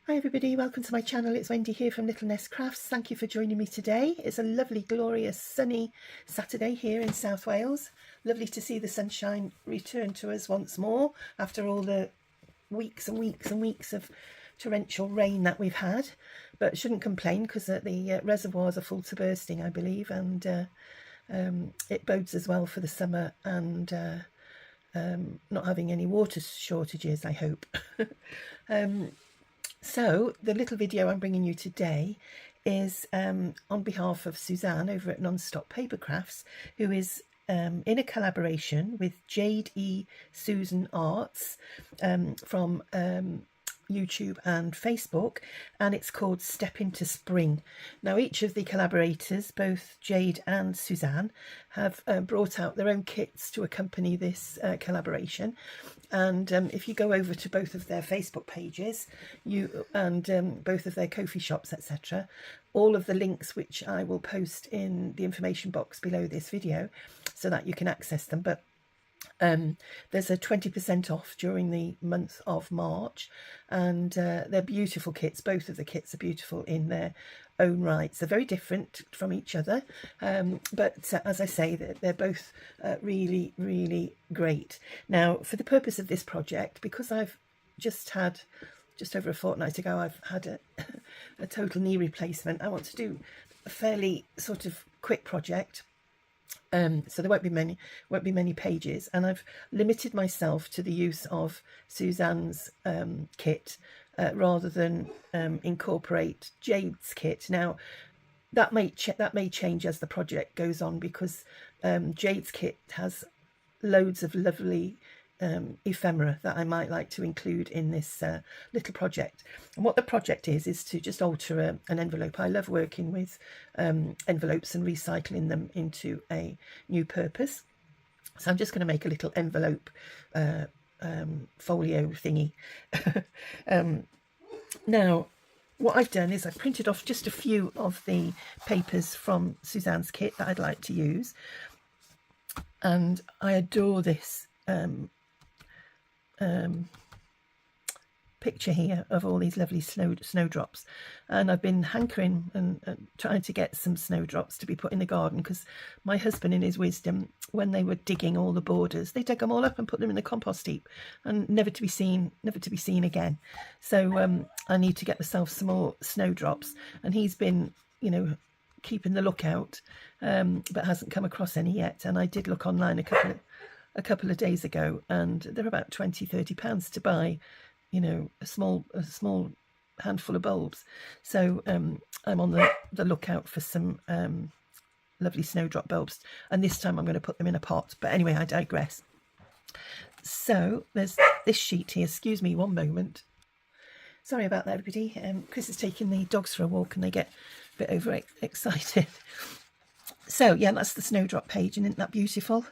Hi everybody, welcome to my channel. It's Wendy here from Little Nest Crafts. Thank you for joining me today. It's a lovely, glorious, sunny Saturday here in South Wales. Lovely to see the sunshine return to us once more after all the weeks and weeks and weeks of torrential rain that we've had. But shouldn't complain because the reservoirs are full to bursting, I believe, and it bodes as well for the summer and not having any water shortages, I hope. So the little video I'm bringing you today is on behalf of Suzanne over at Non-Stop Paper Crafts, who is in a collaboration with Jade E Susan Arts from YouTube and Facebook, and it's called Step Into Spring. Now each of the collaborators, both Jade and Suzanne, have brought out their own kits to accompany this collaboration, and if you go over to both of their Facebook pages and both of their Ko-fi shops, etc., all of the links which I will post in the information box below this video so that you can access them. But there's a 20% off during the month of March, and they're beautiful kits. Both of the kits are beautiful in their own rights. They're very different from each other, but as I say, they're both really, really great. Now, for the purpose of this project, because I've just over a fortnight ago, I've had a total knee replacement, I want to do a fairly sort of quick project. So there won't be many pages, and I've limited myself to the use of Suzanne's kit rather than incorporate Jade's kit. Now that may change as the project goes on, because Jade's kit has loads of lovely ephemera that I might like to include in this little project. And what the project is to just alter an envelope. I love working with envelopes and recycling them into a new purpose. So I'm just going to make a little envelope folio thingy. Now what I've done is I've printed off just a few of the papers from Suzanne's kit that I'd like to use, and I adore this picture here of all these lovely snowdrops, and I've been hankering and trying to get some snowdrops to be put in the garden, because my husband, in his wisdom, when they were digging all the borders, they dug them all up and put them in the compost heap, and never to be seen again. So I need to get myself some more snowdrops, and he's been, you know, keeping the lookout, but hasn't come across any yet. And I did look online a couple of days ago, and they're about £20–30 to buy, you know, a small handful of bulbs. So I'm on the lookout for some lovely snowdrop bulbs, and this time I'm going to put them in a pot. But anyway, I digress. So there's this sheet here. Excuse me one moment. Sorry about that, everybody. Chris is taking the dogs for a walk and they get a bit overexcited. So yeah, that's the snowdrop page, and isn't that beautiful?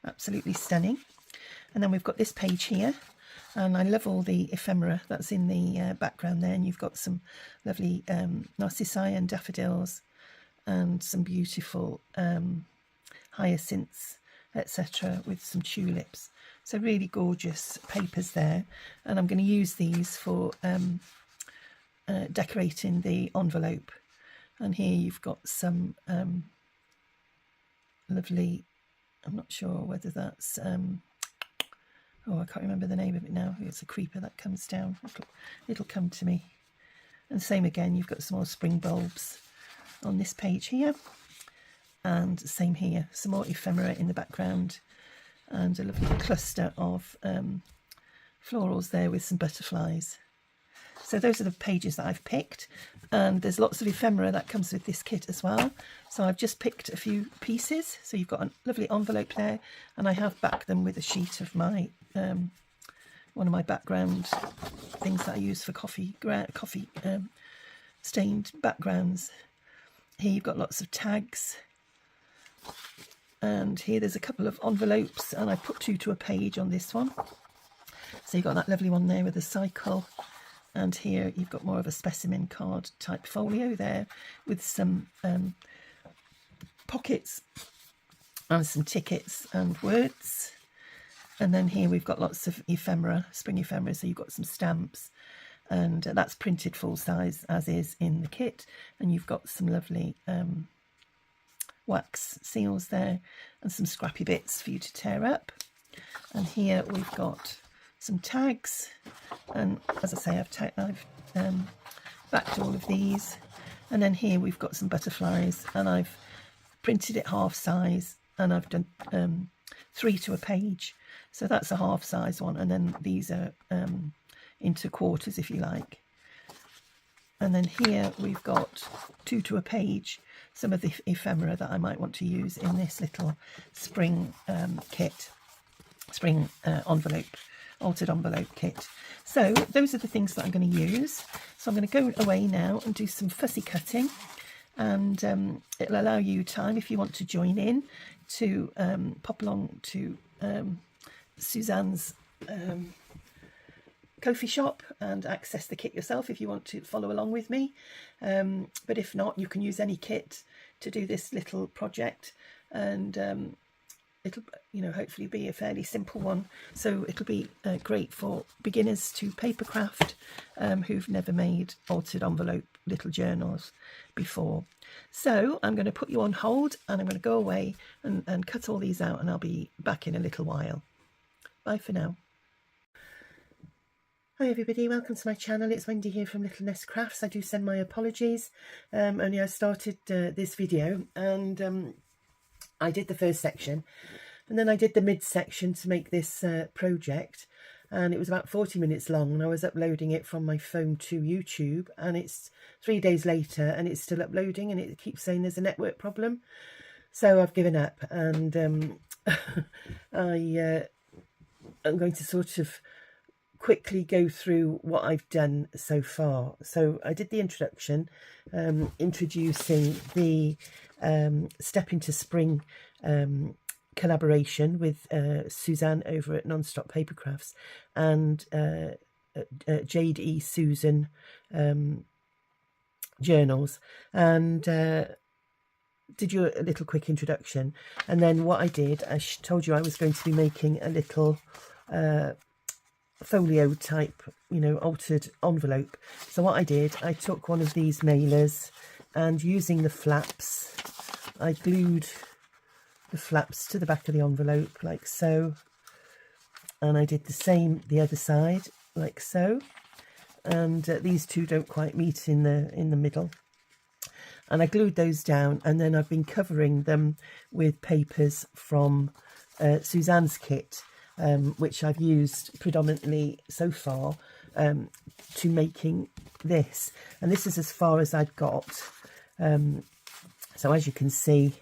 Absolutely stunning. And then we've got this page here, and I love all the ephemera that's in the background there, and you've got some lovely narcissi and daffodils and some beautiful hyacinths, etc., with some tulips. So really gorgeous papers there, and I'm going to use these for decorating the envelope. And here you've got some lovely, I'm not sure whether that's oh, I can't remember the name of it now. It's a creeper that comes down. It'll come to me. And same again, you've got some more spring bulbs on this page here, and same here, some more ephemera in the background, and a lovely cluster of florals there with some butterflies. So those are the pages that I've picked, and there's lots of ephemera that comes with this kit as well. So I've just picked a few pieces. So you've got a lovely envelope there, and I have backed them with a sheet of my one of my background things that I use for coffee stained backgrounds. Here you've got lots of tags, and here there's a couple of envelopes, and I put 2 to a page on this one. So you've got that lovely one there with a cycle. And here you've got more of a specimen card type folio there with some pockets and some tickets and words. And then here we've got lots of ephemera, spring ephemera, so you've got some stamps and that's printed full size as is in the kit, and you've got some lovely wax seals there and some scrappy bits for you to tear up. And here we've got some tags, and as I say, I've backed all of these. And then here we've got some butterflies, and I've printed it half size, and I've done 3 to a page, so that's a half size one, and then these are into quarters if you like. And then here we've got 2 to a page, some of the ephemera that I might want to use in this little spring kit, spring altered envelope kit. So those are the things that I'm going to use. So I'm going to go away now and do some fussy cutting, and it'll allow you time, if you want to join in, to pop along to Suzanne's Ko-fi shop and access the kit yourself if you want to follow along with me. But if not, you can use any kit to do this little project, and it'll, hopefully be a fairly simple one. So it'll be great for beginners to papercraft who've never made altered envelope little journals before. So I'm going to put you on hold, and I'm going to go away and cut all these out, and I'll be back in a little while. Bye for now. Hi everybody, welcome to my channel. It's Wendy here from Little Nest Crafts. I do send my apologies. Only I started this video, and I did the first section, and then I did the mid section to make this project, and it was about 40 minutes long, and I was uploading it from my phone to YouTube, and it's 3 days later and it's still uploading, and it keeps saying there's a network problem. So I've given up, and I'm going to sort of quickly go through what I've done so far. So I did the introduction, introducing the Step Into Spring collaboration with Suzanne over at Non-Stop Papercrafts, and Jade E Susan journals, and did you a little quick introduction. And then what I did, I told you I was going to be making a little folio type, altered envelope. So what I did, I took one of these mailers, and using the flaps, I glued the flaps to the back of the envelope like so, and I did the same the other side like so, and these two don't quite meet in the middle, and I glued those down. And then I've been covering them with papers from Suzanne's kit, which I've used predominantly so far to making this, and this is as far as I've got. So as you can see,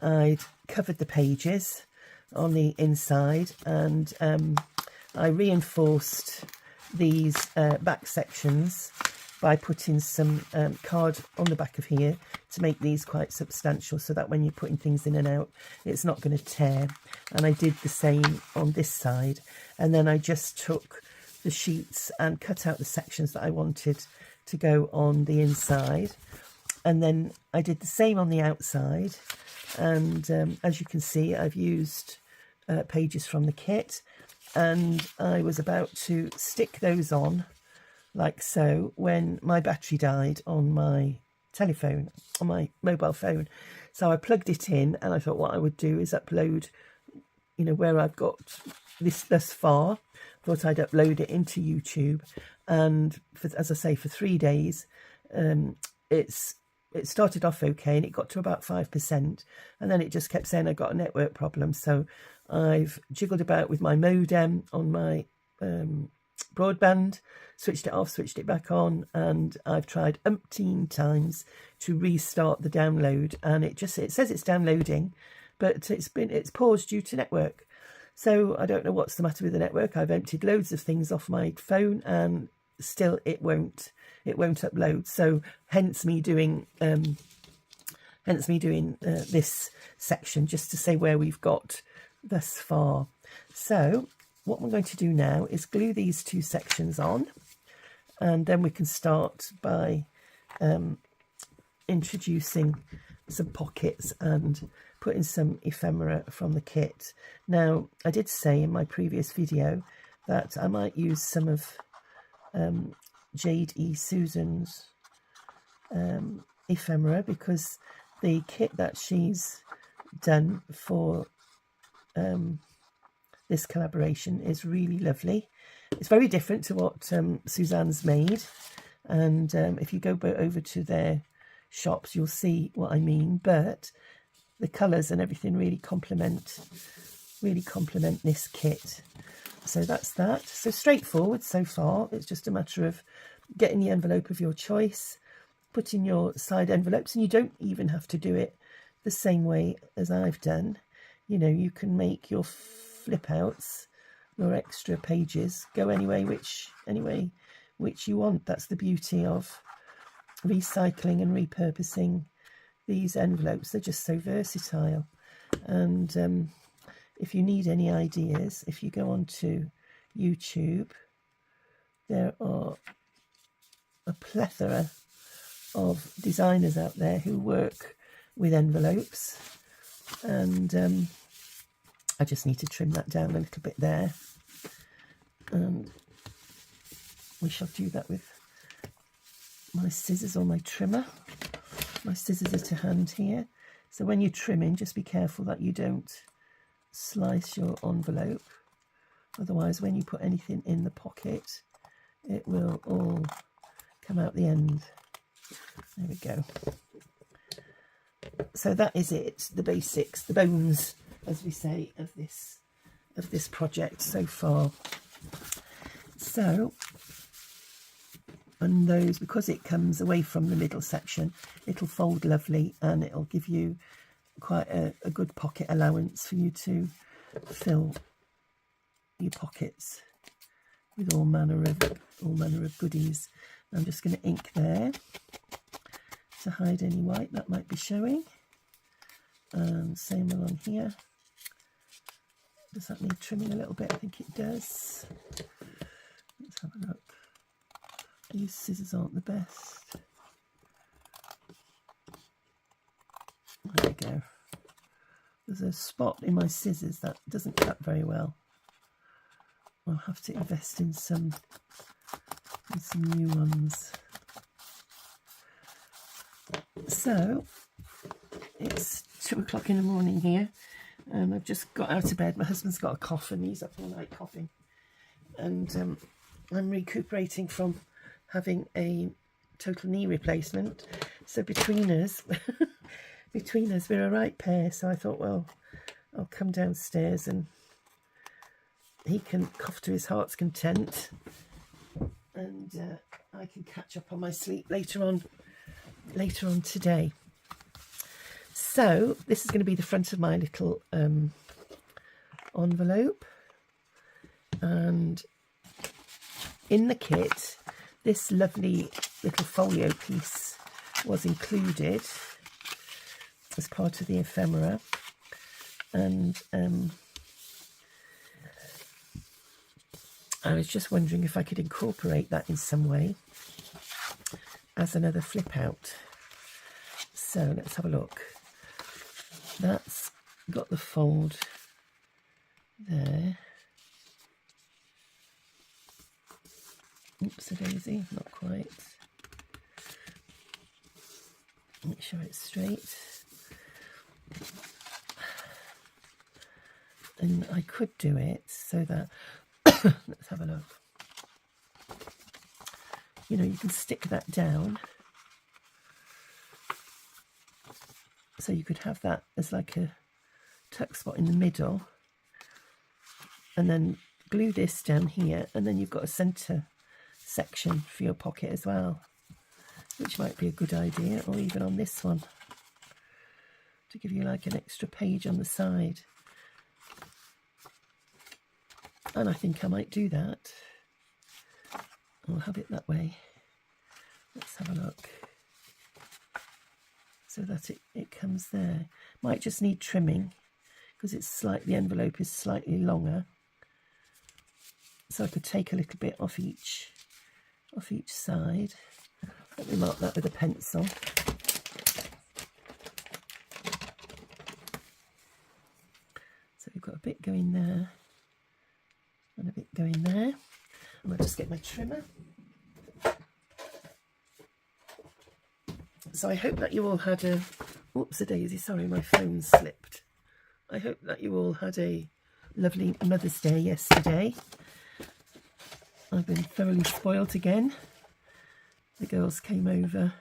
I'd covered the pages on the inside, and I reinforced these back sections by putting some card on the back of here to make these quite substantial, so that when you're putting things in and out, it's not going to tear. And I did the same on this side, and then I just took the sheets and cut out the sections that I wanted to go on the inside, and then I did the same on the outside. And as you can see, I've used pages from the kit, and I was about to stick those on like so when my battery died on my telephone, on my mobile phone. So I plugged it in, and I thought what I would do is upload, where I've got this thus far. Thought I'd upload it into YouTube, and as I say, for 3 days, it started off okay, and it got to about 5%, and then it just kept saying I got a network problem. So I've jiggled about with my modem on my broadband, switched it off, switched it back on, and I've tried umpteen times to restart the download, and it says it's downloading, but it's paused due to network. So I don't know what's the matter with the network. I've emptied loads of things off my phone, and still it won't upload. So hence me doing this section, just to say where we've got thus far. So what I'm going to do now is glue these two sections on, and then we can start by introducing some pockets and putting some ephemera from the kit. Now, I did say in my previous video that I might use some of Jade E Susan's ephemera, because the kit that she's done for this collaboration is really lovely. It's very different to what Suzanne's made, and if you go over to their shops you'll see what I mean, but the colours and everything really complement this kit. So that's that. So straightforward so far. It's just a matter of getting the envelope of your choice, putting your side envelopes, and you don't even have to do it the same way as I've done. You know, you can make your flip outs, your extra pages, go any way which you want. That's the beauty of recycling and repurposing these envelopes. They're just so versatile. And if you need any ideas, if you go onto YouTube, there are a plethora of designers out there who work with envelopes, and I just need to trim that down a little bit there, and we shall do that with my scissors or my trimmer. My scissors are to hand here, so when you're trimming just be careful that you don't slice your envelope, otherwise when you put anything in the pocket it will all come out the end. There we go. So that is it, the basics, the bones, as we say, of this project so far. So, and those, because it comes away from the middle section, it'll fold lovely, and it'll give you quite a good pocket allowance for you to fill your pockets with all manner of goodies. I'm just going to ink there to hide any white that might be showing, and same along here. Does that need trimming a little bit? I think it does. Let's have a look. These scissors aren't the best. There we go. There's a spot in my scissors that doesn't cut very well. I'll have to invest in some new ones. So it's 2 o'clock in the morning here, and I've just got out of bed. My husband's got a cough and he's up all night coughing, and I'm recuperating from having a total knee replacement. So between us we're a right pair. So I thought, well, I'll come downstairs and he can cough to his heart's content, and I can catch up on my sleep later on today. So this is going to be the front of my little envelope, and in the kit this lovely little folio piece was included as part of the ephemera, and I was just wondering if I could incorporate that in some way as another flip out. So let's have a look. That's got the fold there. Oops, a daisy, not quite. Make sure it's straight. And I could do it so that, let's have a look. You know, you can stick that down. So you could have that as like a tuck spot in the middle, and then glue this down here, and then you've got a centre section for your pocket as well, which might be a good idea, or even on this one to give you like an extra page on the side. And I think I might do that. I'll have it that way. Let's have a look. So that it comes there. Might just need trimming because the envelope is slightly longer. So I could take a little bit off each side. Let me mark that with a pencil. So we've got a bit going there and a bit going there. I might just get my trimmer. So I hope that you all had a, oops a daisy, sorry my phone slipped. I hope that you all had a lovely Mother's Day yesterday. I've been thoroughly spoilt again. The girls came over.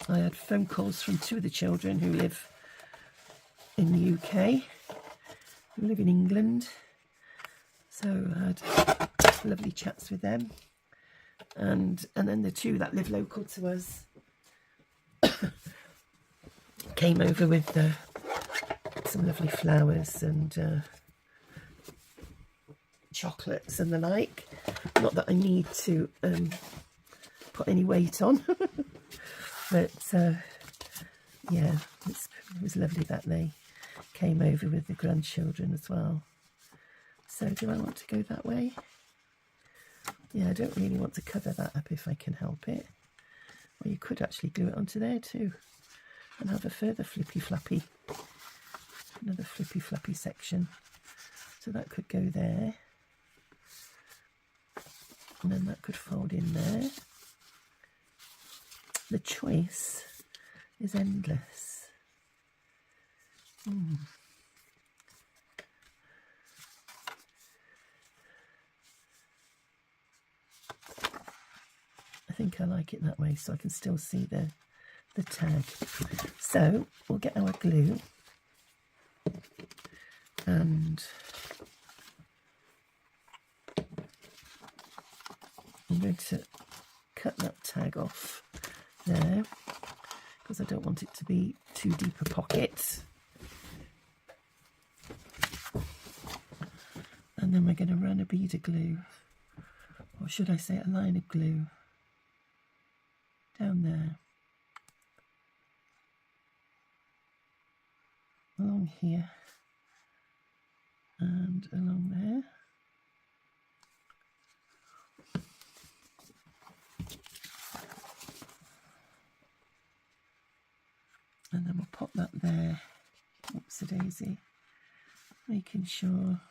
I had phone calls from 2 of the children who live in the UK, who live in England. So I had lovely chats with them. And then the 2 that live local to us came over with some lovely flowers and chocolates and the like. Not that I need to put any weight on, but yeah, it was lovely that they came over with the grandchildren as well. So do I want to go that way? Yeah, I don't really want to cover that up if I can help it. Or you could actually glue it onto there too and have a further flippy flappy, another flippy flappy section. So that could go there. And then that could fold in there. The choice is endless. I think I like it that way so I can still see the tag. So we'll get our glue and I'm going to cut that tag off there because I don't want it to be too deep a pocket. And then we're going to run a bead of glue, or should I say a line of glue, down there, along here, and along there. And then we'll pop that there, oops a daisy, making sure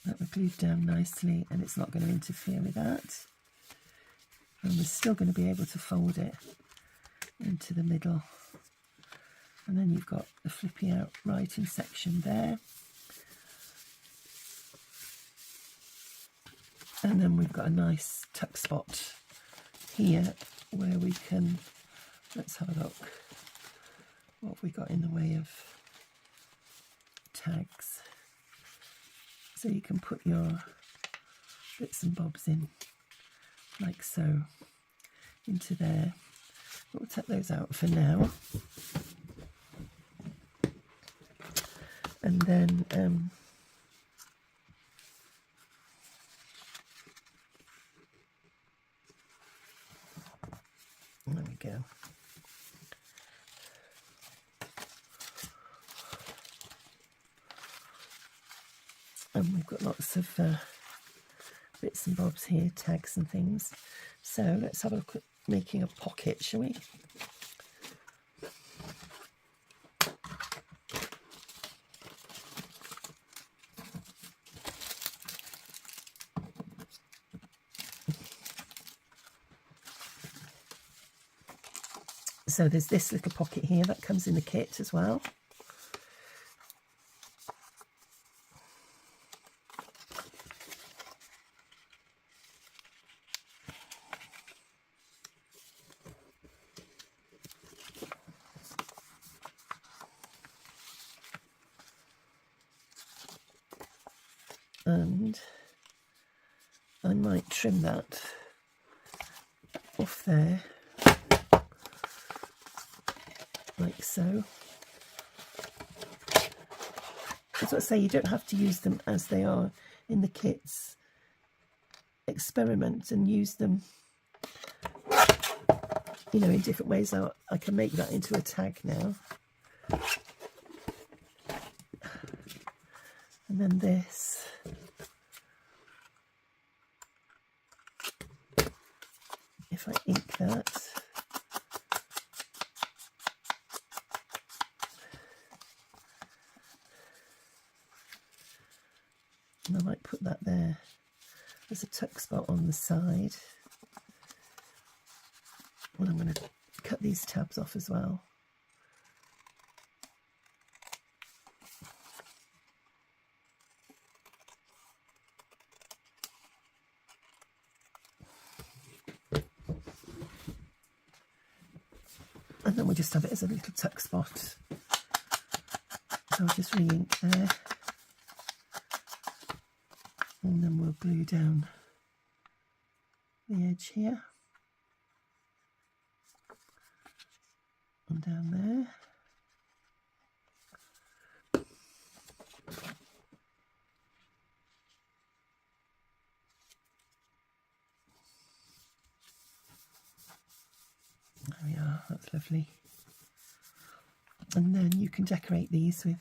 that we're glued down nicely and it's not going to interfere with that. And we're still going to be able to fold it into the middle. And then you've got the flippy out writing section there. And then we've got a nice tuck spot here where we can, let's have a look, what have we got in the way of tags? So you can put your bits and bobs in like so into there. We'll take those out for now. And then there we go. And we've got lots of bits and bobs here, tags and things. So let's have a look at making a pocket, shall we? So there's this little pocket here that comes in the kit as well. And I might trim that off there, like so. That's what I say, you don't have to use them as they are in the kits. Experiment and use them, you know, in different ways. I can make that into a tag now. And then this. If I ink that. And I might put that there There's a tuck spot on the side. And I'm going to cut these tabs off as well. And then we'll just have it as a little tuck spot. So I'll just re-ink there. And then we'll glue down the edge here. And down there. There we are, that's lovely. And then you can decorate these with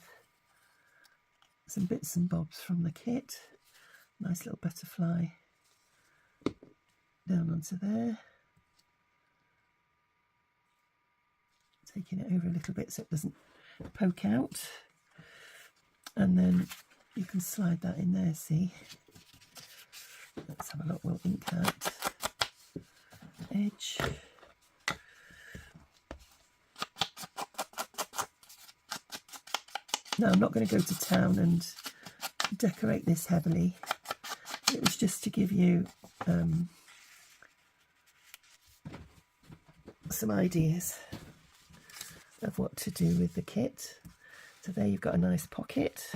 some bits and bobs from the kit. Nice little butterfly down onto there. Taking it over a little bit so it doesn't poke out. And then you can slide that in there, see? Let's have a look, we'll ink that edge. Now I'm not going to go to town and decorate this heavily. It was just to give you some ideas of what to do with the kit. So there you've got a nice pocket,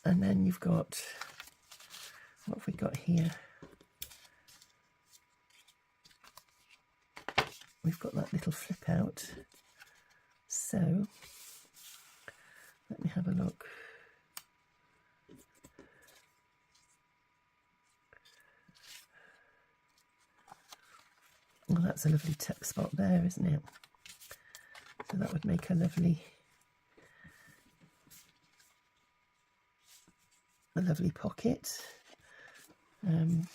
and then you've got, what have we got here? We've got that little flip out. So let me have a look. Well, that's a lovely tuck spot there, isn't it? So that would make a lovely pocket. And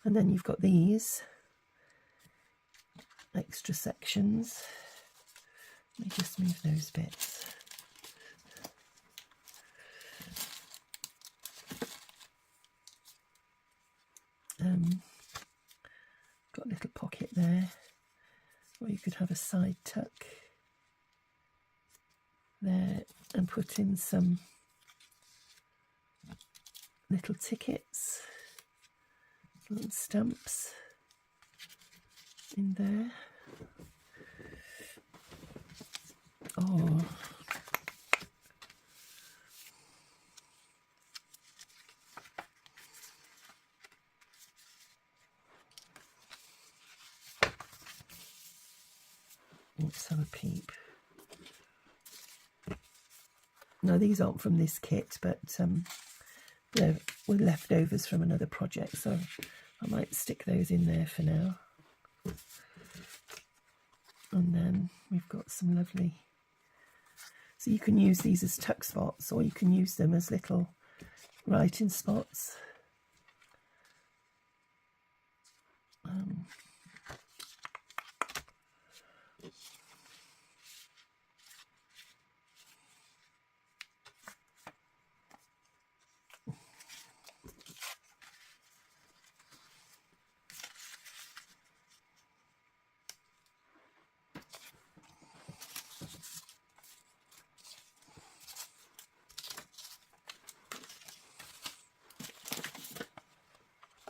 then you've got these extra sections. Let me just move those bits. Got a little pocket there, or you could have a side tuck there and put in some little tickets, little stamps in there. Oh, let's have a peep. Now these aren't from this kit, but they were leftovers from another project, so I might stick those in there for now. And then we've got some lovely, so you can use these as tuck spots, or you can use them as little writing spots.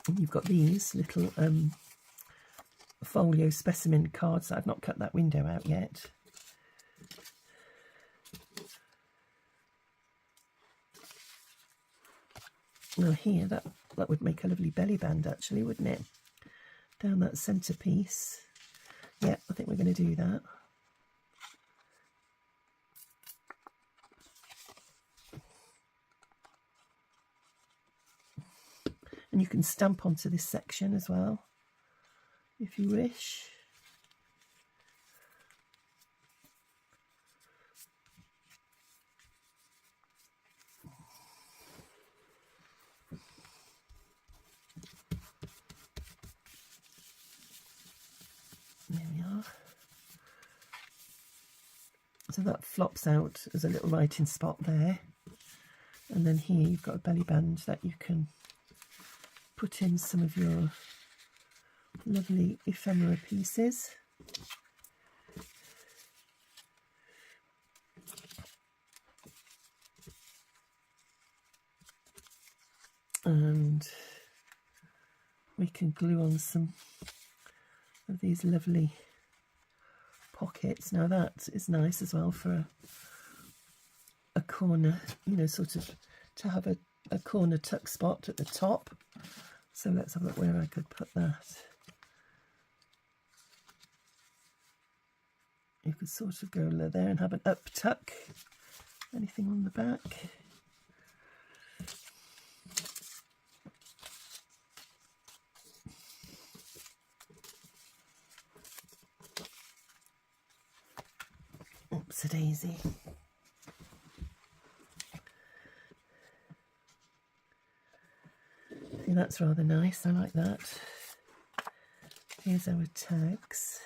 And you've got these little folio specimen cards. I've not cut that window out yet. Now here, that would make a lovely belly band actually, wouldn't it? Down that centerpiece. Yeah, I think we're going to do that. And you can stamp onto this section as well, if you wish. There we are. So that flops out as a little writing spot there. And then here you've got a belly band that you can put in some of your lovely ephemera pieces. And we can glue on some of these lovely pockets. Now that is nice as well for a corner, you know, sort of to have a corner tuck spot at the top. So let's have a look where I could put that. You could sort of go there and have an up tuck. Anything on the back? Oops, a daisy. See, that's rather nice. I like that. Here's our tags.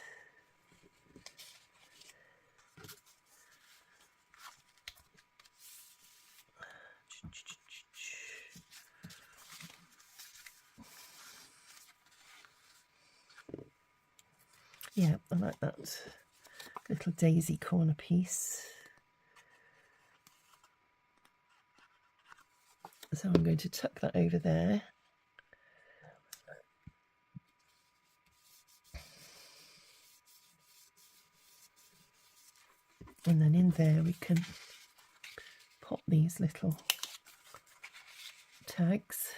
Yeah, I like that little daisy corner piece. So I'm going to tuck that over there. And then in there we can pop these little tags.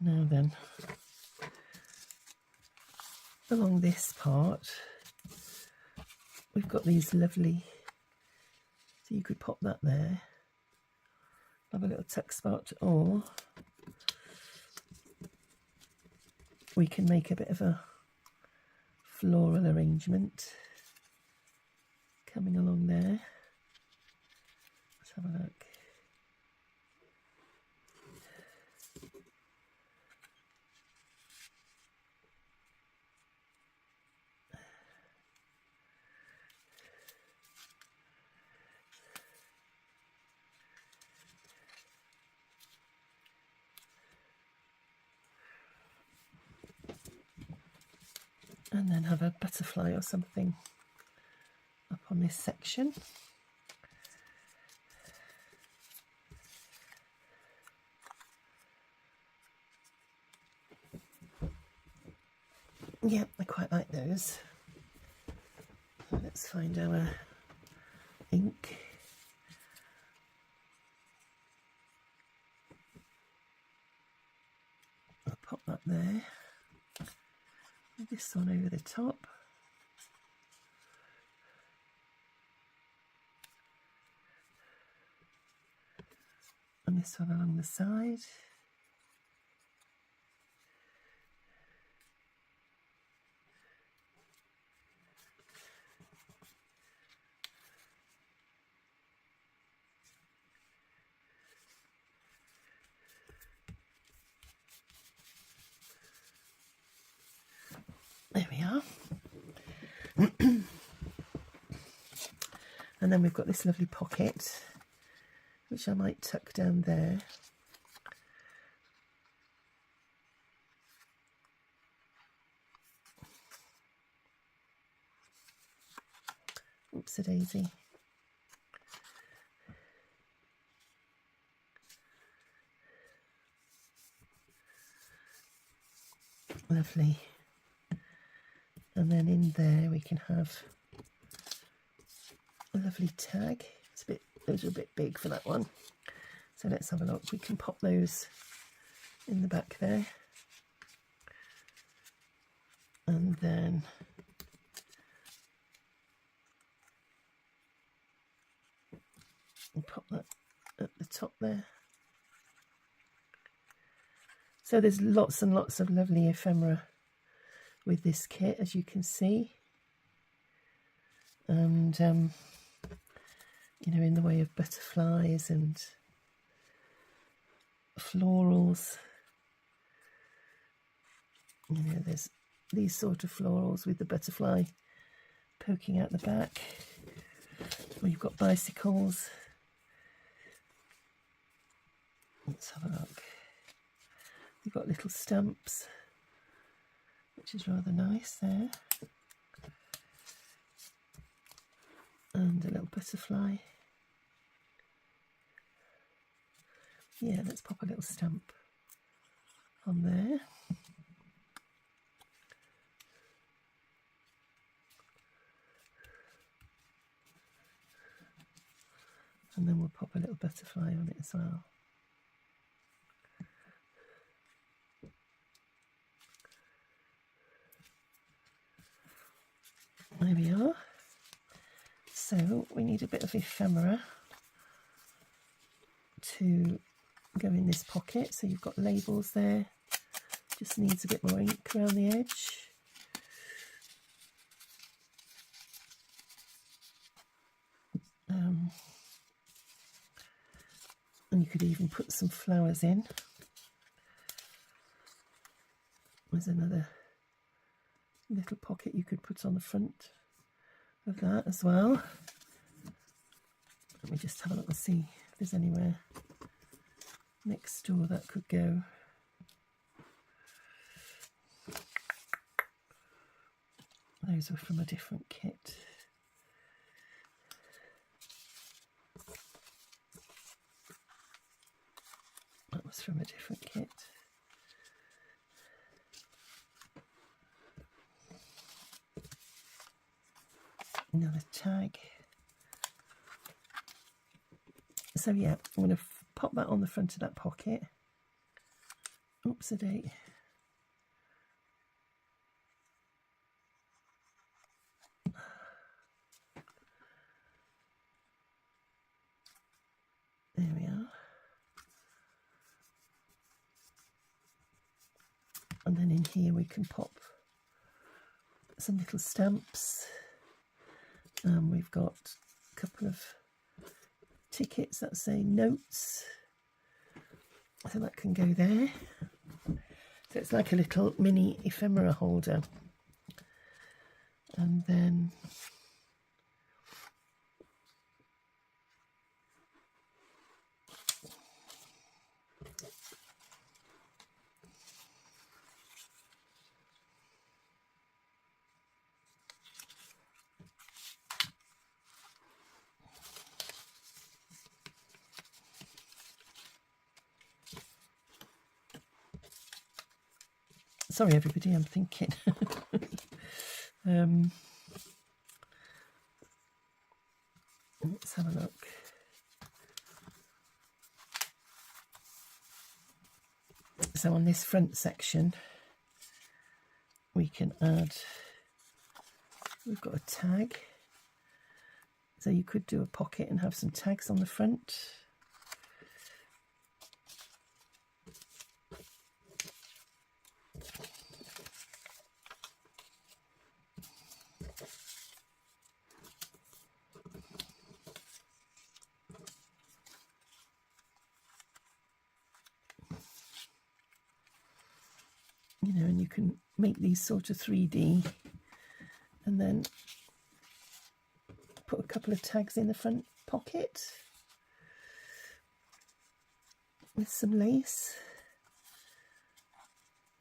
Now then, along this part, we've got these lovely, so you could pop that there, have a little tuck spot, or we can make a bit of a floral arrangement coming along there. Let's have a look. And then have a butterfly or something up on this section. Yeah, I quite like those. Let's find our ink. I'll pop that there. This one over the top. And this one along the side. There we are. And then we've got this lovely pocket, which I might tuck down there. Oops, a daisy. Lovely. And then in there we can have a lovely tag. It's a bit, those are a bit big for that one. So let's have a look. We can pop those in the back there. And then we'll pop that at the top there. So there's lots and lots of lovely ephemera with this kit, as you can see. And, you know, in the way of butterflies and florals. You know, there's these sort of florals with the butterfly poking out the back. Or you've got bicycles. Let's have a look. You've got little stamps, which is rather nice there. And a little butterfly. Yeah, let's pop a little stamp on there. And then we'll pop a little butterfly on it as well. There we are. So we need a bit of ephemera to go in this pocket. So you've got labels there. Just needs a bit more ink around the edge. And you could even put some flowers in. There's another little pocket you could put on the front of that as well. Let me just have a look and see if there's anywhere next door that could go. Those were from a different kit. That was from a different kit. Another tag. So yeah, I'm going to pop that on the front of that pocket. Oops, a date. There we are. And then in here we can pop some little stamps. We've got a couple of tickets that say notes, so that can go there. So it's like a little mini ephemera holder. And then sorry everybody, I'm thinking. Let's have a look. So on this front section we can add, we've got a tag, so you could do a pocket and have some tags on the front. You know, and you can make these sort of 3D and then put a couple of tags in the front pocket with some lace.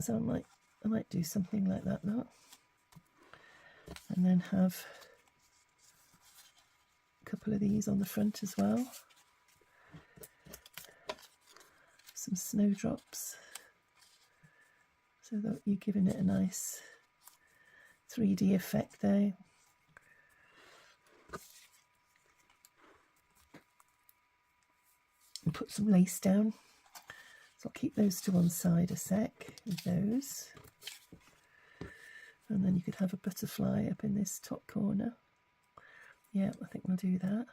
So I might do something like that now, and then have a couple of these on the front as well. Some snowdrops, so that you're giving it a nice 3D effect there. And put some lace down. So I'll keep those to one side a sec with those. And then you could have a butterfly up in this top corner. Yeah, I think we'll do that.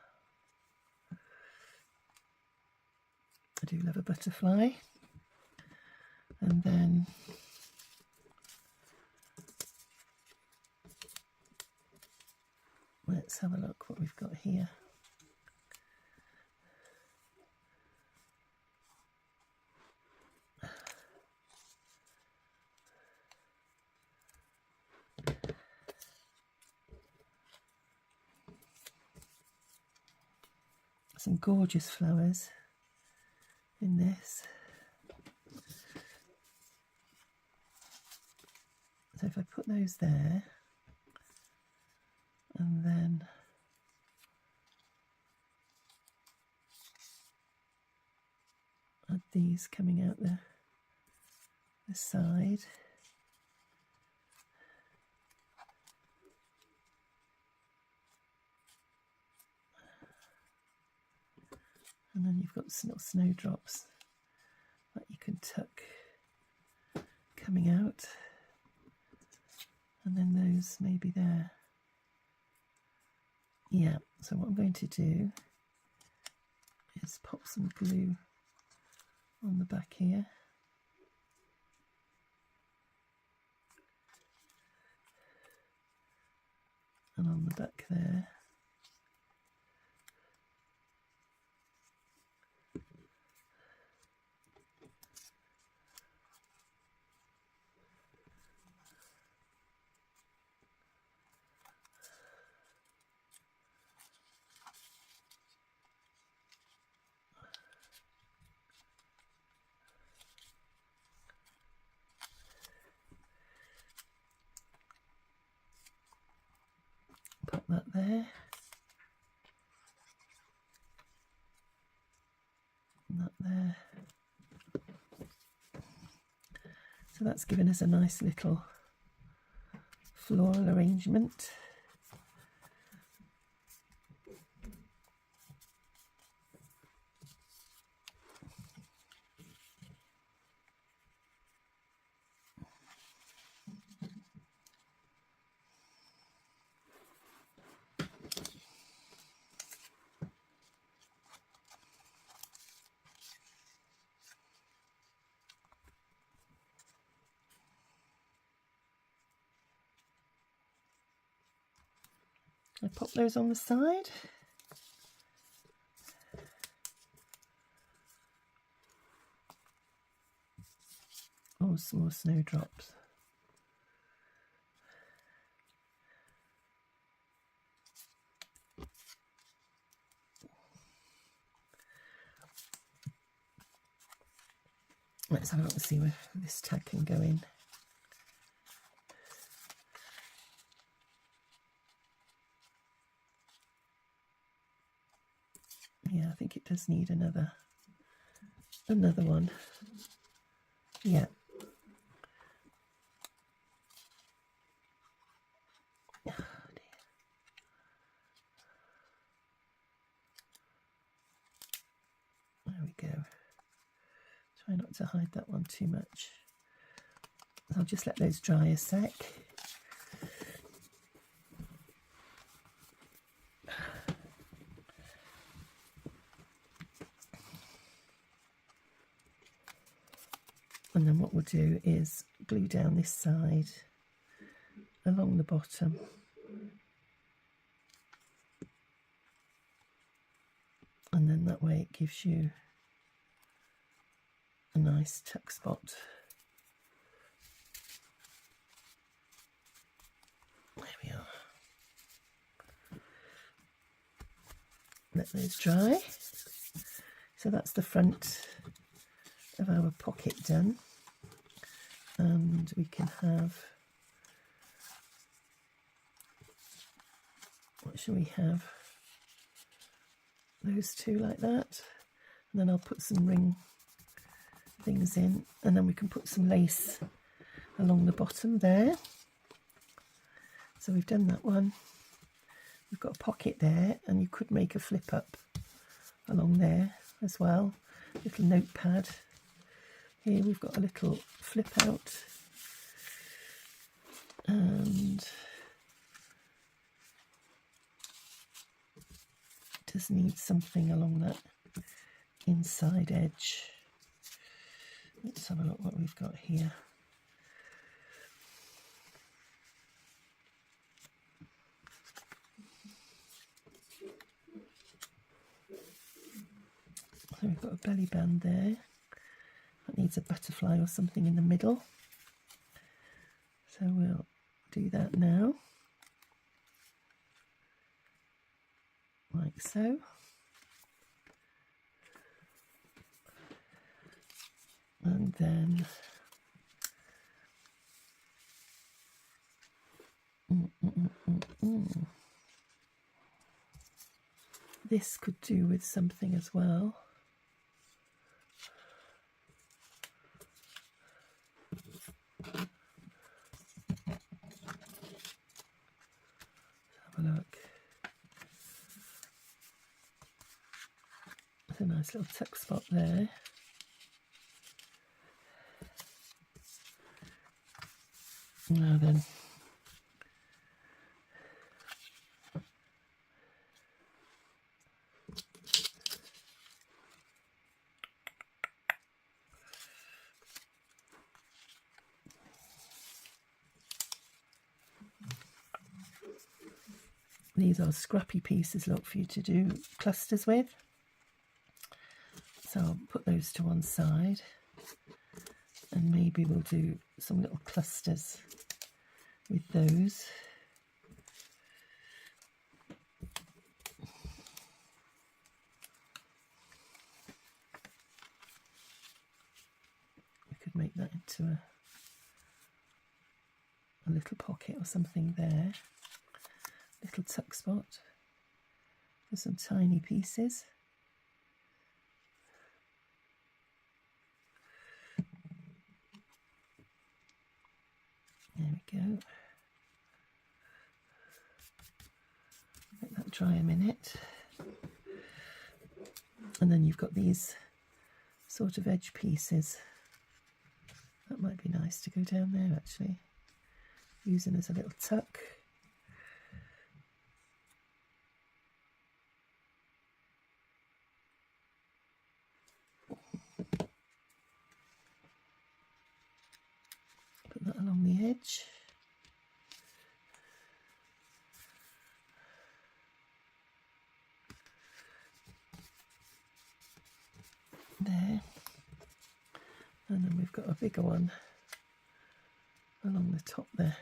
I do love a butterfly. And then let's have a look what we've got here. some gorgeous flowers in this. So if I put those there, and then add these coming out the side. And then you've got some little snowdrops that you can tuck coming out. And then those maybe there. Yeah, so what I'm going to do is pop some glue on the back here. And on the back there. Pop that there. And that there. So that's given us a nice little floral arrangement. I pop those on the side. Oh, some more snowdrops. Let's have a look and see where this tag can go in. Yeah, I think it does need another one. Yeah. Oh, dear. There we go. Try not to hide that one too much. I'll just let those dry a sec. And then what we'll do is glue down this side along the bottom. And then that way it gives you a nice tuck spot. There we are. Let those dry. So that's the front of our pocket done. And we can have, what shall we have? Those two like that. And then I'll put some ring things in, and then we can put some lace along the bottom there. So we've done that one. We've got a pocket there, and you could make a flip up along there as well. Little notepad. Here we've got a little flip out, and it does need something along that inside edge. Let's have a look what we've got here. So we've got a belly band there. That needs a butterfly or something in the middle. So we'll do that now. Like so. And then this could do with something as well. Let's have a look. There's a nice little tuck spot there. Now then, these are scrappy pieces, look, for you to do clusters with. So I'll put those to one side, and maybe we'll do some little clusters with those. We could make that into a little pocket or something there. Little tuck spot for some tiny pieces. There we go. Let that dry a minute. And then you've got these sort of edge pieces. That might be nice to go down there actually. Using as a little tuck. Put that along the edge. There. And then we've got a bigger one along the top there.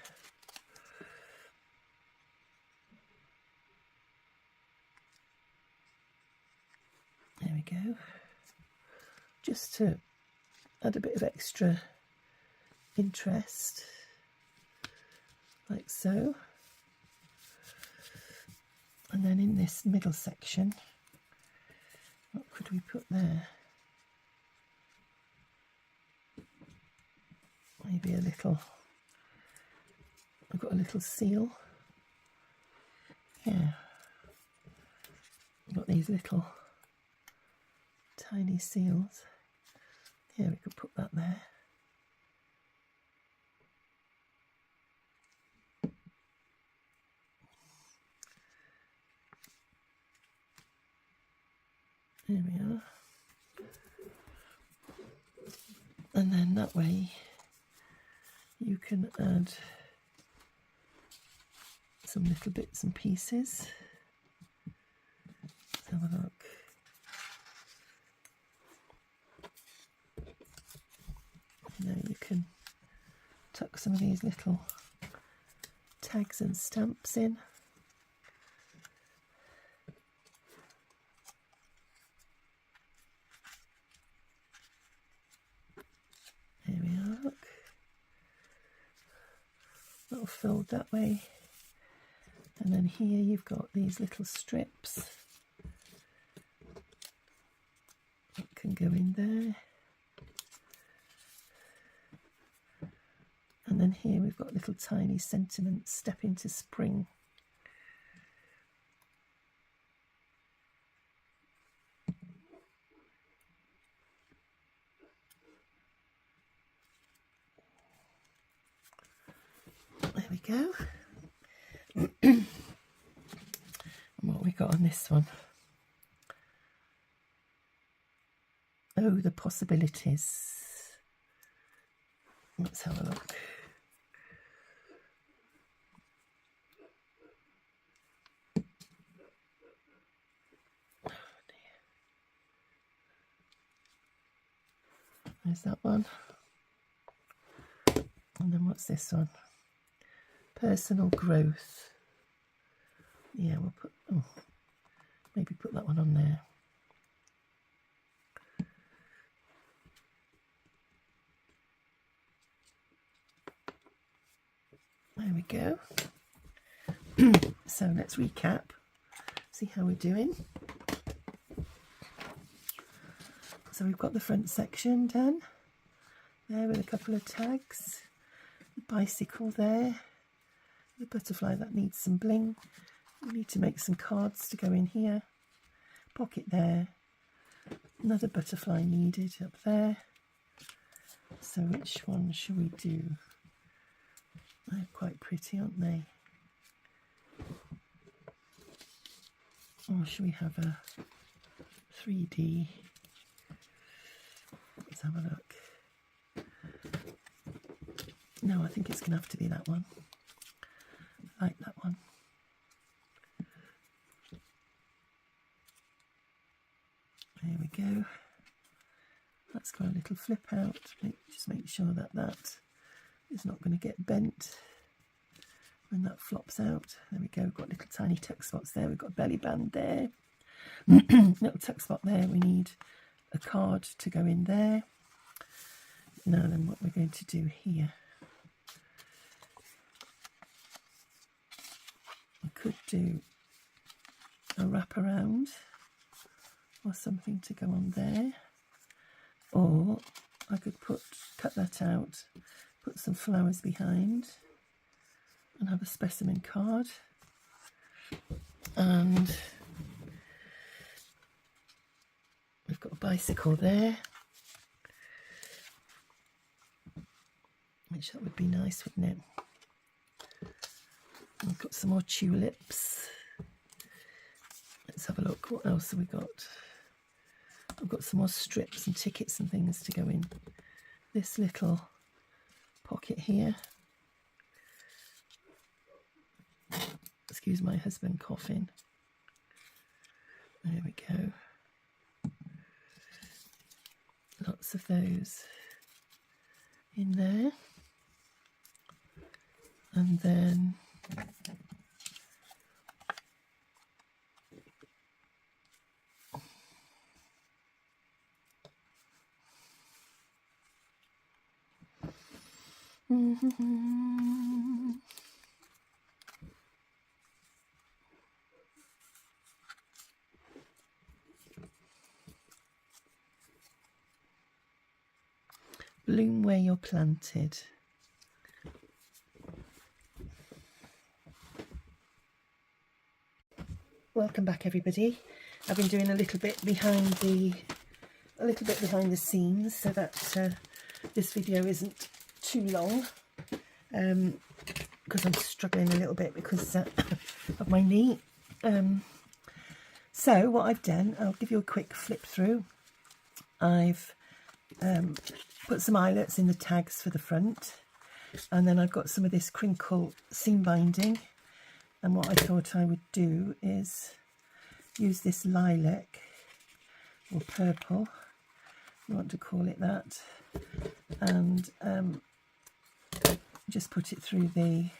There we go. Just to add a bit of extra interest, like so. And then in this middle section, what could we put there? Maybe a little, I've got a little seal. Yeah. I've got these little tiny seals. Yeah, we could put that there. There we are. And then that way you can add some little bits and pieces. Let's have a look. You know, you can tuck some of these little tags and stamps in. There we are, look. That'll fold that way. And then here you've got these little strips that can go in there. And then here we've got little tiny sentiments, step into spring. There we go. And what we got on this one? Oh, the possibilities. Let's have a look. Oh dear. There's that one. And then what's this one? Personal growth. Yeah, we'll put, oh, maybe put that one on there. There we go. So let's recap, see how we're doing. So we've got the front section done there with a couple of tags, the bicycle there, the butterfly that needs some bling. We need to make some cards to go in here, pocket there, another butterfly needed up there. So which one should we do? They're quite pretty, aren't they? Or should we have a 3D? Let's have a look. No, I think it's going to have to be that one. I like that one. There we go. That's got a little flip out. Just make sure that that is not going to get bent when that flops out. There we go. We've got little tiny tuck spots there. We've got a belly band there. Little tuck spot there. We need a card to go in there. Now then, what we're going to do here, I could do a wraparound or something to go on there, or I could cut that out, put some flowers behind and have a specimen card. And we've got a bicycle there, which that would be nice, wouldn't it? And we've got some more tulips. Let's have a look. What else have we got? I've got some more strips and tickets and things to go in this little pocket here. Excuse my husband coughing. There we go. Lots of those in there. And then bloom where you're planted. Welcome back, everybody. I've been doing a little bit behind the scenes so that this video isn't too long, because I'm struggling a little bit because of my knee. So what I've done, I'll give you a quick flip through. I've put some eyelets in the tags for the front, and then I've got some of this crinkle seam binding, and what I thought I would do is use this lilac or purple, you want to call it that, and just put it through the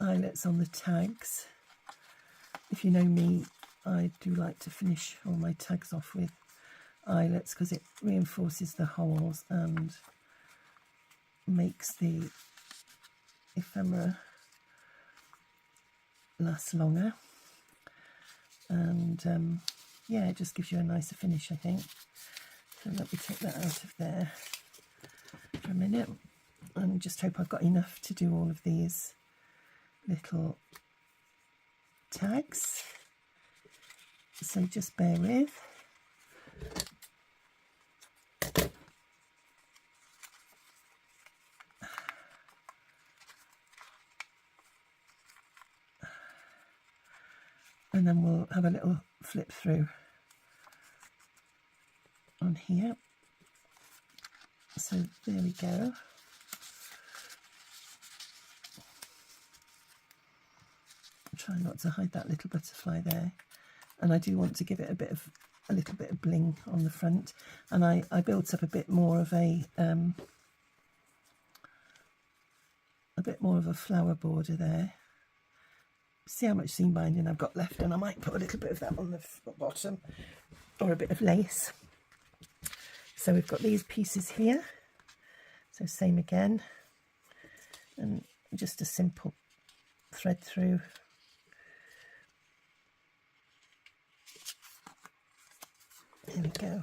eyelets on the tags. If you know me, I do like to finish all my tags off with eyelets because it reinforces the holes and makes the ephemera last longer, and yeah, it just gives you a nicer finish, I think. So let me take that out of there for a minute and just hope I've got enough to do all of these little tags, so just bear with. And then we'll have a little flip through on here. So there we go. Try not to hide that little butterfly there, and I do want to give it a little bit of bling on the front, and I built up a bit more of a flower border there. See how much seam binding I've got left, and I might put a little bit of that on the bottom, or a bit of lace. So we've got these pieces here, so same again, and just a simple thread through. There we go.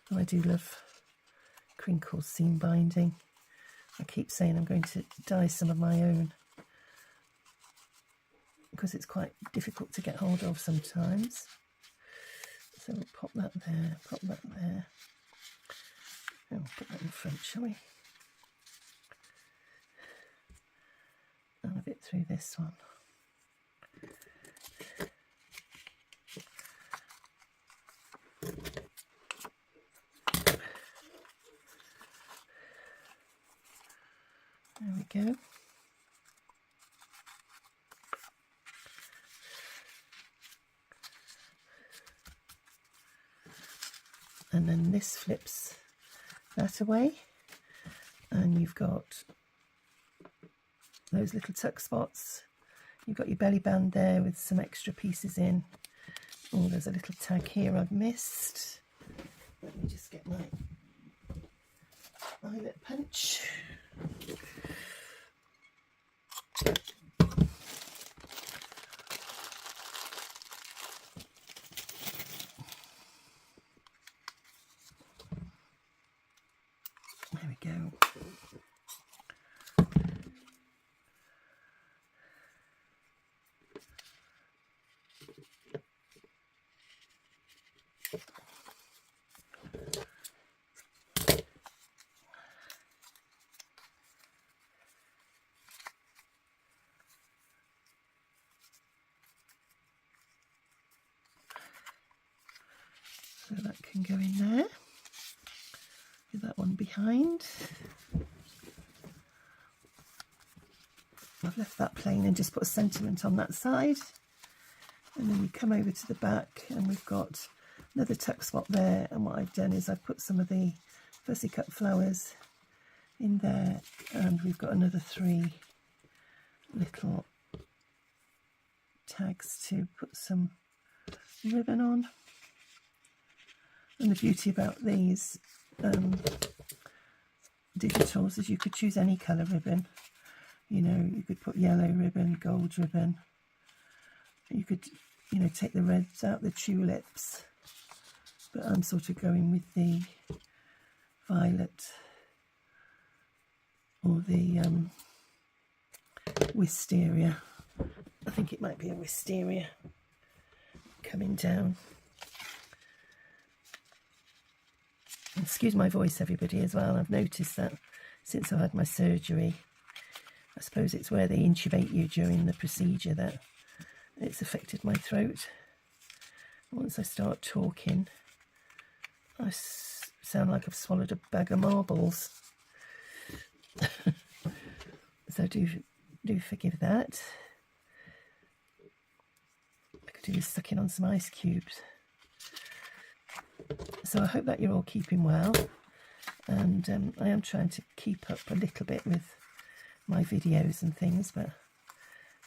And I do love crinkle seam binding. I keep saying I'm going to dye some of my own because it's quite difficult to get hold of sometimes. So we'll pop that there, pop that there. And we'll put that in front, shall we? And a bit through this one. There we go. And then this flips that away, and you've got those little tuck spots. You've got your belly band there with some extra pieces in. Oh, there's a little tag here I've missed. Let me just get my eyelet punch. There we go. So that can go in there. With that one behind. I've left that plain and just put a sentiment on that side. And then we come over to the back and we've got another tuck spot there, and what I've done is I've put some of the fussy cut flowers in there, and we've got another 3 little tags to put some ribbon on. And the beauty about these digitals is you could choose any colour ribbon. You know, you could put yellow ribbon, gold ribbon. You could, you know, take the reds out, the tulips. But I'm sort of going with the violet or the wisteria. I think it might be a wisteria coming down. Excuse my voice, everybody, as well. I've noticed that since I've had my surgery, I suppose it's where they intubate you during the procedure, that it's affected my throat. Once I start talking, I sound like I've swallowed a bag of marbles. So do forgive that. I could do with sucking on some ice cubes. So I hope that you're all keeping well, and I am trying to keep up a little bit with my videos and things, but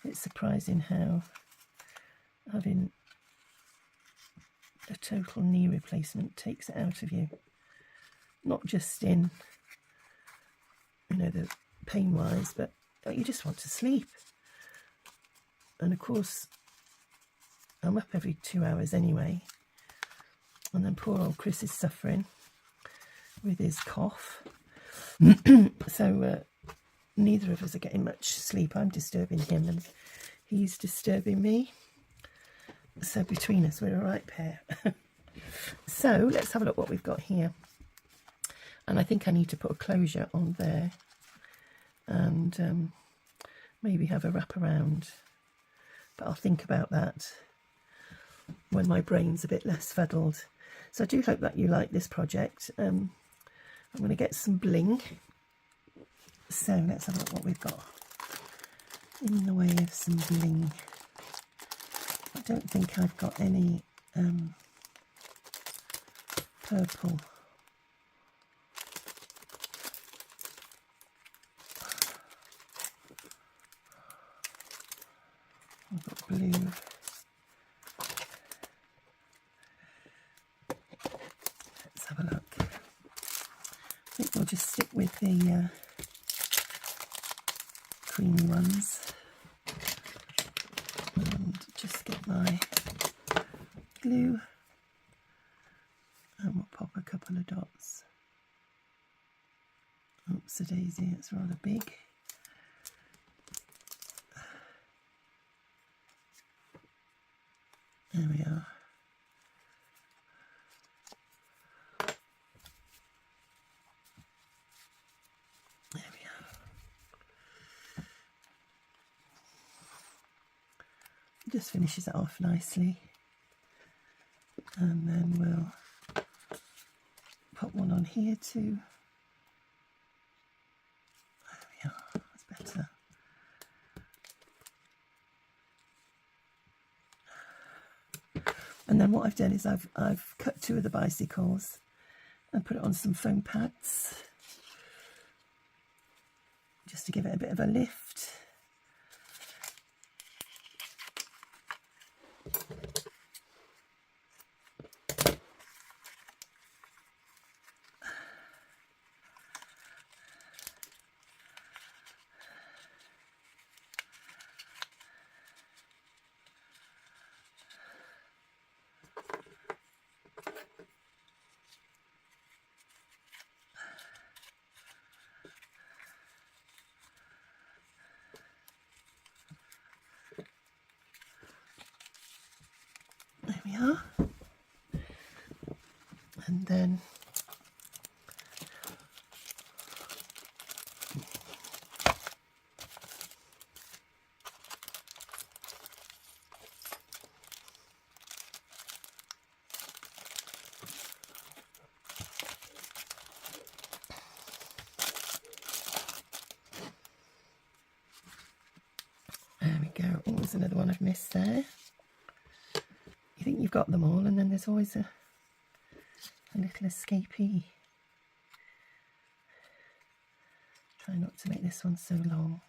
it's surprising how having a total knee replacement takes it out of you. Not just in, you know, the pain wise, but you just want to sleep. And of course I'm up every 2 hours anyway. And then poor old Chris is suffering with his cough. So neither of us are getting much sleep. I'm disturbing him and he's disturbing me. So between us, we're a right pair. So let's have a look what we've got here. And I think I need to put a closure on there and maybe have a wrap around. But I'll think about that when my brain's a bit less fuddled. So I do hope that you like this project. I'm going to get some bling. So let's have a look what we've got in the way of some bling. I don't think I've got any purple. I've got blue. Let's have a look. I think we'll just stick with the creamy ones, and just get my glue, and we'll pop a couple of dots. Oops, a daisy, it's rather big. There we are. There we are. Just finishes it off nicely, and then we'll put one on here too. There we are, that's better. And then what I've done is I've cut 2 of the bicycles and put it on some foam pads just to give it a bit of a lift. There we are. And then there we go. Oh, there's another one I've missed there. You think you've got them all, and then there's always a little escapee. Try not to make this one so long.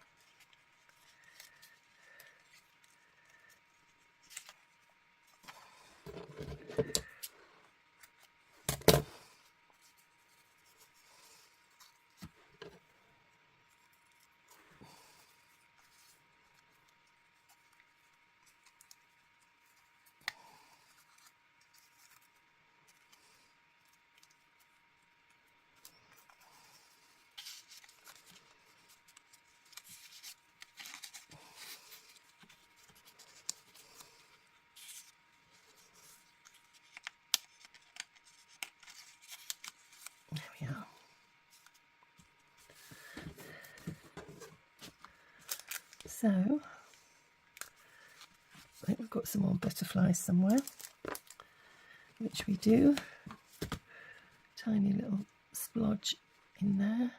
There we are. So, I think we've got some more butterflies somewhere, which we do. Tiny little splodge in there.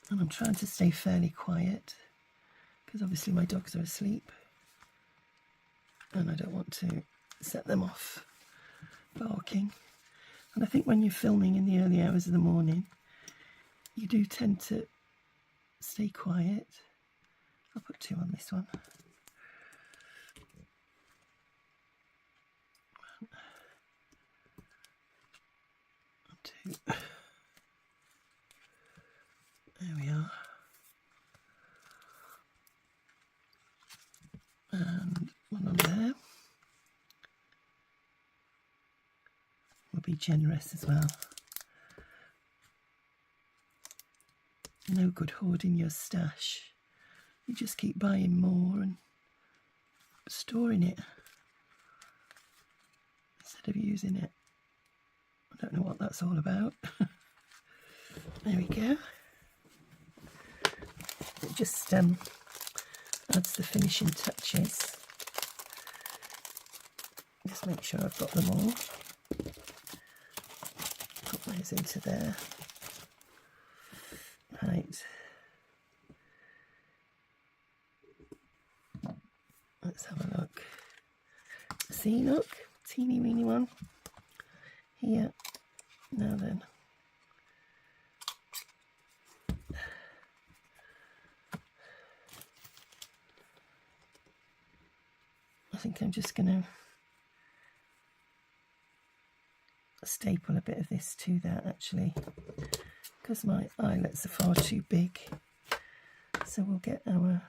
And I'm trying to stay fairly quiet because obviously my dogs are asleep and I don't want to set them off barking. And I think when you're filming in the early hours of the morning, you do tend to stay quiet. I'll put 2 on this one. Two. There we are. And one on there. We'll be generous as well. No good hoarding your stash. You just keep buying more and storing it instead of using it. I don't know what that's all about. There we go. It just adds the finishing touches. Just make sure I've got them all. Put those into there. Right. Let's have a look. See, look, teeny weeny one. Here. Now then. I think I'm just going to staple a bit of this to that actually, because my eyelets are far too big. So we'll get our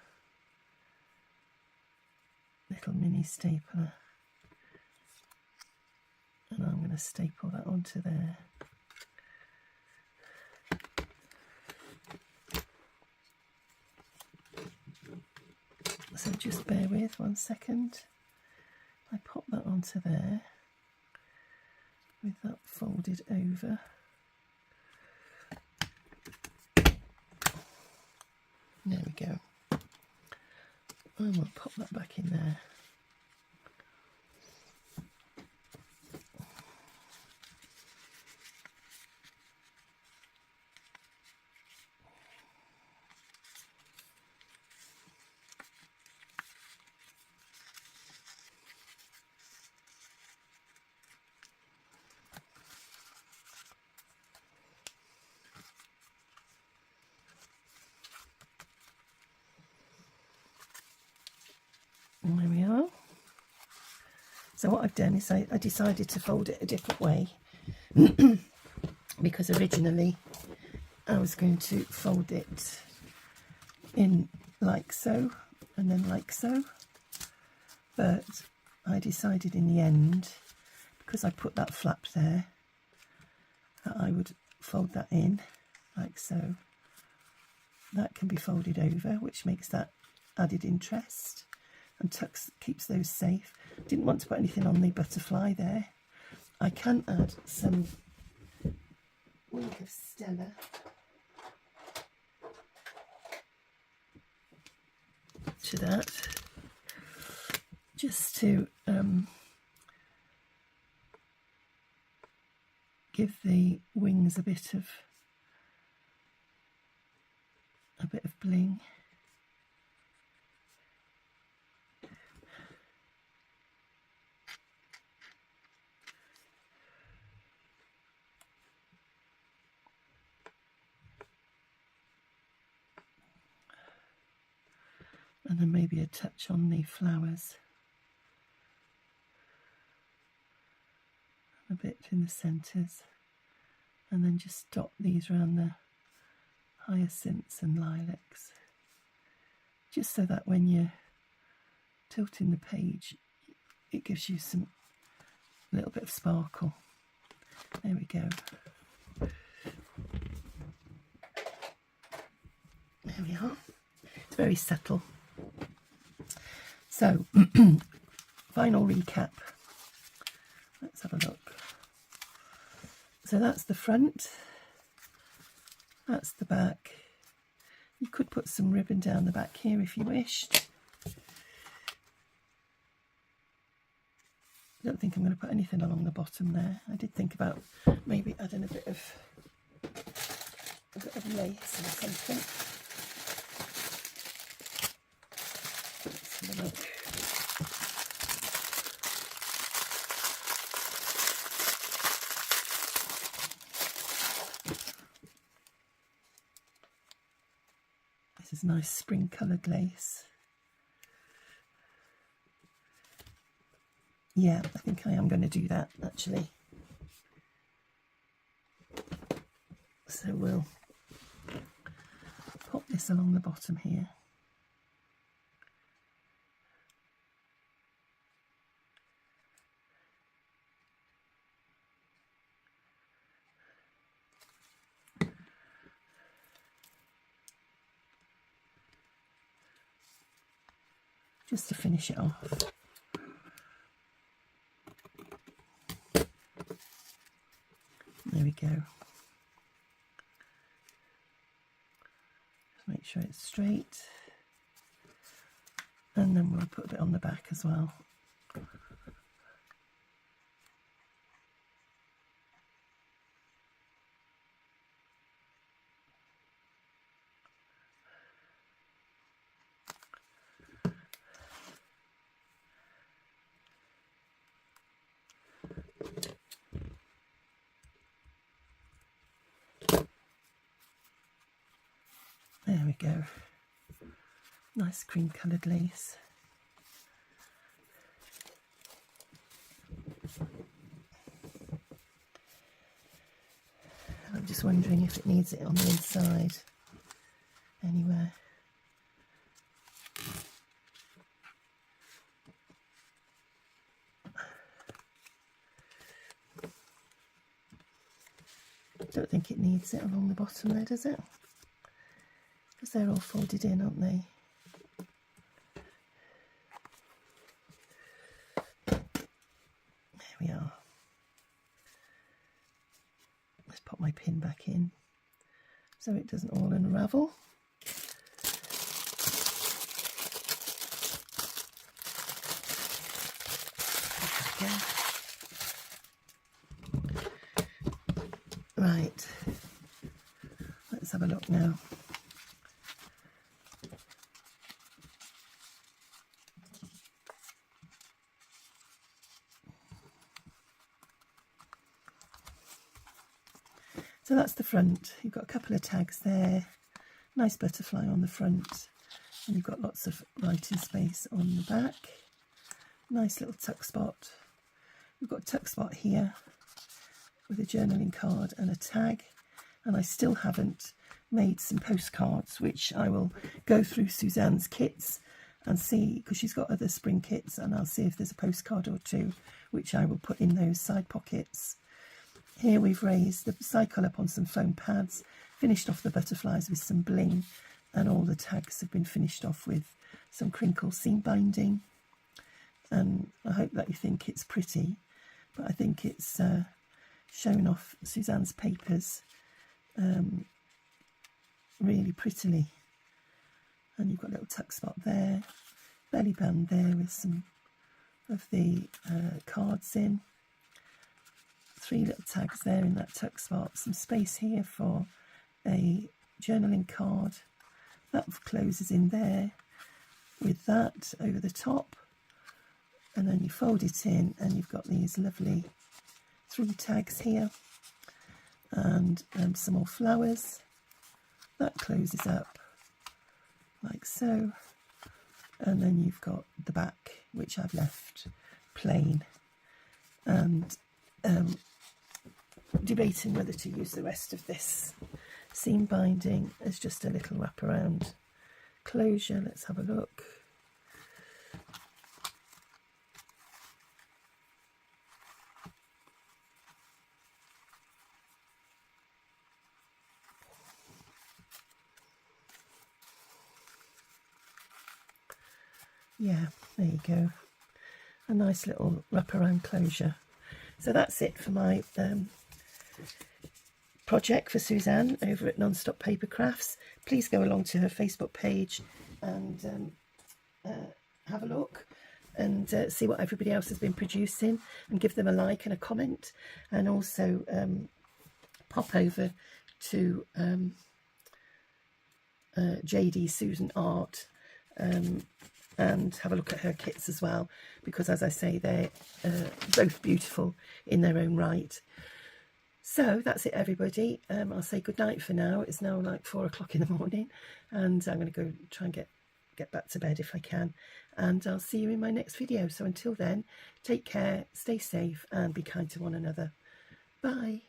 little mini stapler and I'm going to staple that onto there. So just bear with 1 second. I pop that onto there with that folded over. There we go. And we'll pop that back in there. And there we are. So what I've done is I decided to fold it a different way because originally I was going to fold it in like so and then like so, but I decided in the end, because I put that flap there, that I would fold that in like so. That can be folded over, which makes that added interest and keeps those safe. Didn't want to put anything on the butterfly there. I can add some Wink of Stella to that, just to give the wings a bit of bling. And then maybe a touch on the flowers, a bit in the centres, and then just dot these around the hyacinths and lilacs, just so that when you're tilting the page it gives you some little bit of sparkle. There we go. There we are. It's very subtle. So, final recap. Let's have a look. So that's the front. That's the back. You could put some ribbon down the back here if you wished. I don't think I'm going to put anything along the bottom there. I did think about maybe adding a bit of lace or something. Let's have a look. This is nice spring coloured lace. Yeah, I think I am going to do that actually. So we'll pop this along the bottom here. Just to finish it off. There we go. Just make sure it's straight. And then we'll put a bit on the back as well. There we go. Nice cream coloured lace. just wondering if it needs it on the inside anywhere. Don't think it needs it along the bottom there, does it? Because they're all folded in, aren't they? There we are. Let's pop my pin back in so it doesn't all unravel. Okay. Right, let's have a look now. So that's the front. You've got a couple of tags there, nice butterfly on the front, and you've got lots of writing space on the back. Nice little tuck spot. We've got a tuck spot here with a journaling card and a tag, and I still haven't made some postcards, which I will go through Suzanne's kits and see, because she's got other spring kits, and I'll see if there's a postcard or two which I will put in those side pockets. Here we've raised the cycle up on some foam pads, finished off the butterflies with some bling, and all the tags have been finished off with some crinkle seam binding. And I hope that you think it's pretty, but I think it's shown off Suzanne's papers really prettily. And you've got a little tuck spot there, belly band there with some of the cards in. 3 little tags there in that tuck spot, some space here for a journaling card. That closes in there with that over the top, and then you fold it in and you've got these lovely 3 tags here, and some more flowers. That closes up like so, and then you've got the back, which I've left plain, and debating whether to use the rest of this seam binding as just a little wraparound closure. Let's have a look. Yeah, there you go. A nice little wraparound closure. So that's it for my project for Suzanne over at Non-Stop Paper Crafts. Please go along to her Facebook page and have a look and see what everybody else has been producing, and give them a like and a comment, and also pop over to Jade E Susan Art and have a look at her kits as well, because as I say, they're both beautiful in their own right. So that's it, everybody. I'll say good night for now. It's now like 4 o'clock in the morning, and I'm going to go try and get back to bed if I can, and I'll see you in my next video. So until then, take care, stay safe, and be kind to one another. Bye.